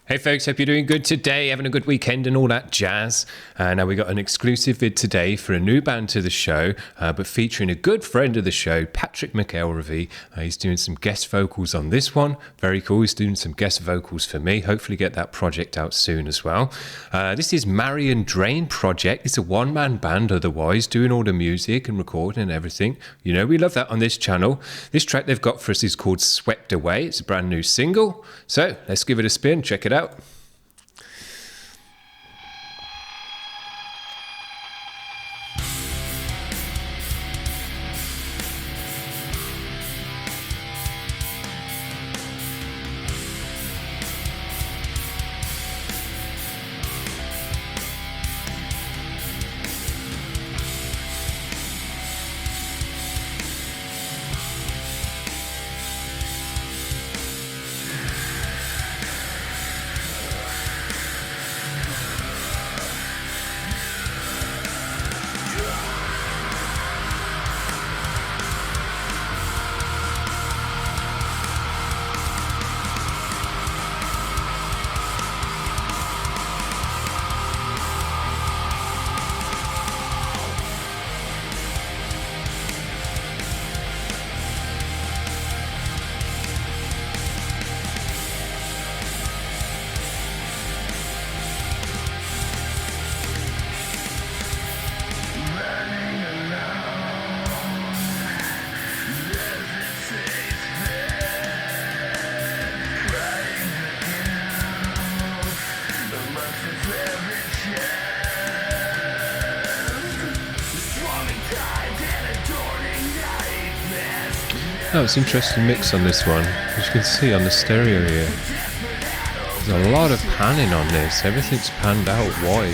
Hey folks, hope you're doing good today, having a good weekend and all that jazz. Now we got an exclusive vid today for a new band to the show, but featuring a good friend of the show, Patrick McElravy. He's doing some guest vocals on this one. Very cool. He's doing some guest vocals for me. Hopefully get that project out soon as well. This is Marion Drain Project. It's a one-man band otherwise, doing all the music and recording and everything. You know, we love that on this channel. This track they've got for us is called Swept Away. It's a brand new single. So let's give it a spin, check it out. Oh, it's an interesting mix on this one. As you can see on the stereo here, there's a lot of panning on this. Everything's panned out wide.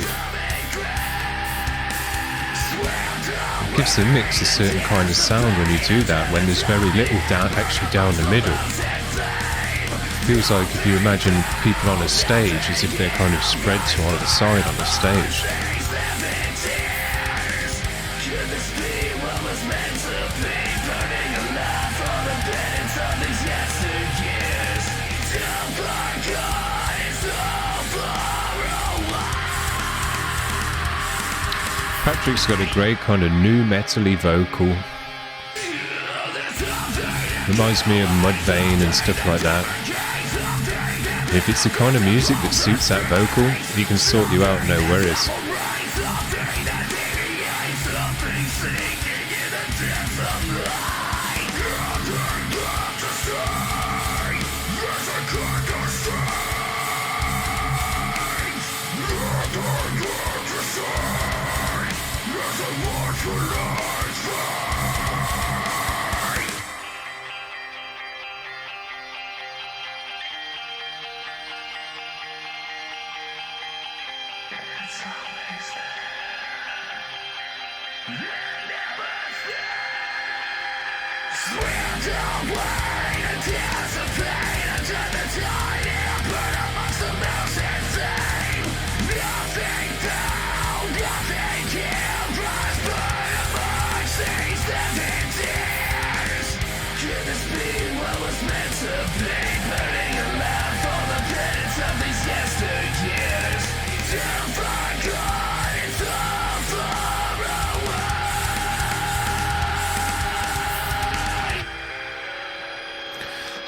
It gives the mix a certain kind of sound when you do that, when there's very little actually down the middle. It feels like if you imagine people on a stage as if they're kind of spread to either side on the stage. Patrick's got a great kind of new metal-y vocal. Reminds me of Mudvayne and stuff like that. If it's the kind of music that suits that vocal, he can sort you out no worries.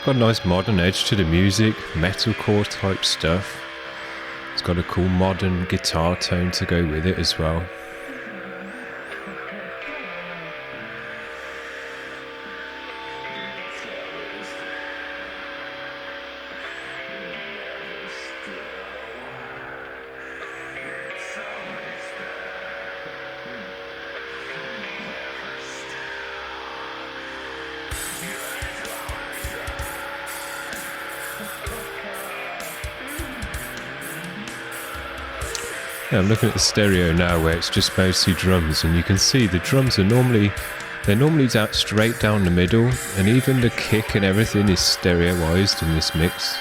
Got a nice modern edge to the music, metalcore type stuff. It's got a cool modern guitar tone to go with it as well. Yeah, I'm looking at the stereo now where it's just mostly drums, and you can see the drums are normally straight down the middle, and even the kick and everything is stereoized in this mix.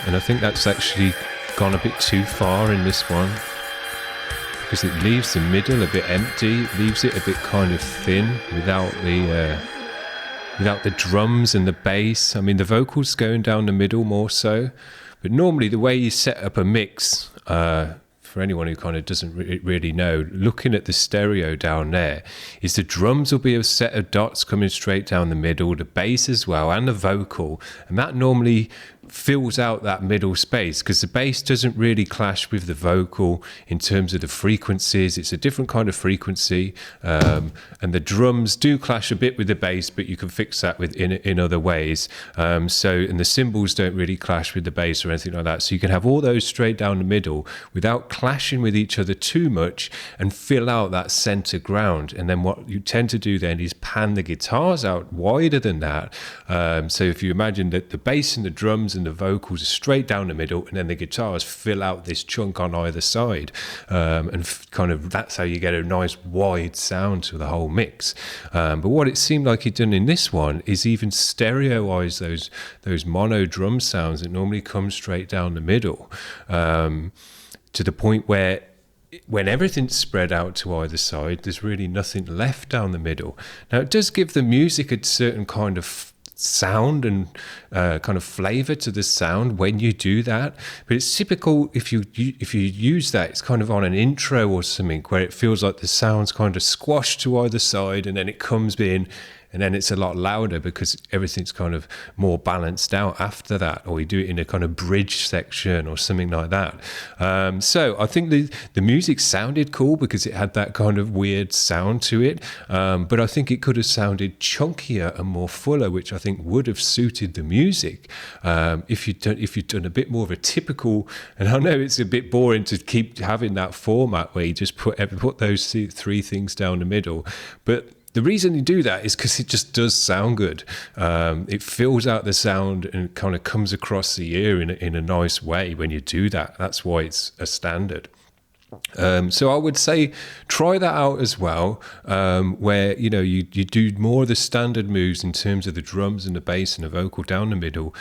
And I think that's actually gone a bit too far in this one, because it leaves the middle a bit empty, leaves it a bit kind of thin without without the drums and the bass. I mean, the vocals going down the middle more so, but normally the way you set up a mix, for anyone who kind of doesn't really know, looking at the stereo down there, is the drums will be a set of dots coming straight down the middle, the bass as well, and the vocal, and that normally fills out that middle space because the bass doesn't really clash with the vocal in terms of the frequencies. It's a different kind of frequency, and the drums do clash a bit with the bass, but you can fix that in other ways. And the cymbals don't really clash with the bass or anything like that. So you can have all those straight down the middle without clashing with each other too much and fill out that center ground. And then what you tend to do then is pan the guitars out wider than that. So if you imagine that the bass and the drums and the vocals are straight down the middle, and then the guitars fill out this chunk on either side, kind of that's how you get a nice wide sound to the whole mix. But what it seemed like he'd done in this one is even stereoize those mono drum sounds that normally come straight down the middle, to the point where when everything's spread out to either side, there's really nothing left down the middle. Now, it does give the music a certain kind of sound and kind of flavor to the sound when you do that, but it's typical if you use that, it's kind of on an intro or something where it feels like the sound's kind of squashed to either side, and then it comes in, and then it's a lot louder because everything's kind of more balanced out after that, or you do it in a kind of bridge section or something like that. So I think the music sounded cool because it had that kind of weird sound to it, but I think it could have sounded chunkier and more fuller, which I think would have suited the music if you'd done a bit more of a typical. And I know it's a bit boring to keep having that format where you just put those three things down the middle, but the reason you do that is because it just does sound good. It fills out the sound and kind of comes across the ear in a nice way when you do that. That's why it's a standard. So I would say try that out as well, where you do more of the standard moves in terms of the drums and the bass and the vocal down the middle,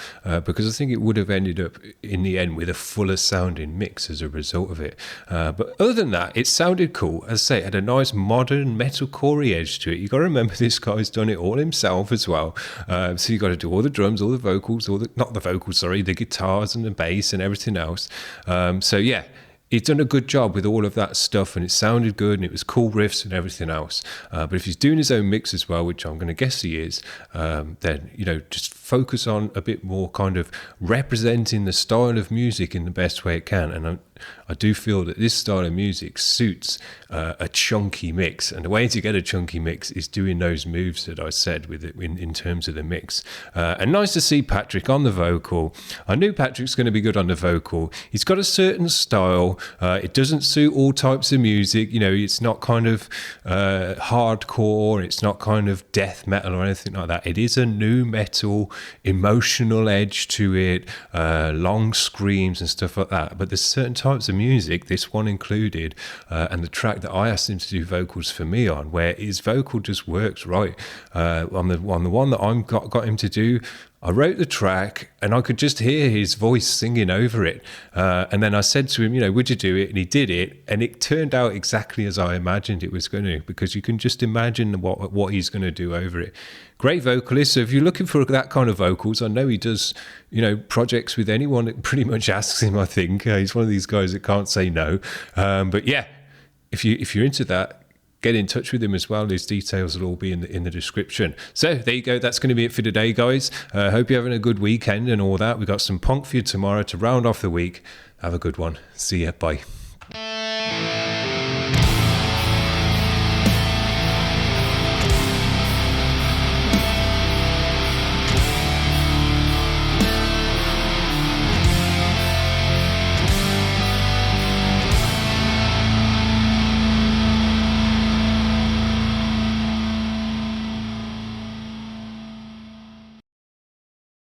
because I think it would have ended up in the end with a fuller sounding mix as a result of it. But other than that, it sounded cool. As I say, it had a nice modern metalcore edge to it. You got to remember this guy's done it all himself as well. So you got to do all the drums, all the vocals, the guitars and the bass and everything else. So yeah. He's done a good job with all of that stuff, and it sounded good, and it was cool riffs and everything else. But if he's doing his own mix as well, which I'm going to guess he is, then just focus on a bit more kind of representing the style of music in the best way it can. And I do feel that this style of music suits a chunky mix, and the way to get a chunky mix is doing those moves that I said with it in terms of the mix. And nice to see Patrick on the vocal. I knew Patrick's going to be good on the vocal. He's got a certain style. It doesn't suit all types of music. It's not kind of hardcore. It's not kind of death metal or anything like that. It is a nu metal, emotional edge to it, long screams and stuff like that. But there's certain types of music, this one included, and the track that I asked him to do vocals for me on, where his vocal just works right. On the one that I got him to do, I wrote the track and I could just hear his voice singing over it. And then I said to him, would you do it? And he did it. And it turned out exactly as I imagined it was going to, because you can just imagine what he's going to do over it. Great vocalist. So if you're looking for that kind of vocals, I know he does, projects with anyone that pretty much asks him, I think. He's one of these guys that can't say no. But yeah, if you're into that, get in touch with him as well. His details will all be in the description. So there you go. That's going to be it for today, guys. Hope you're having a good weekend and all that. We've got some punk for you tomorrow to round off the week. Have a good one. See ya. Bye.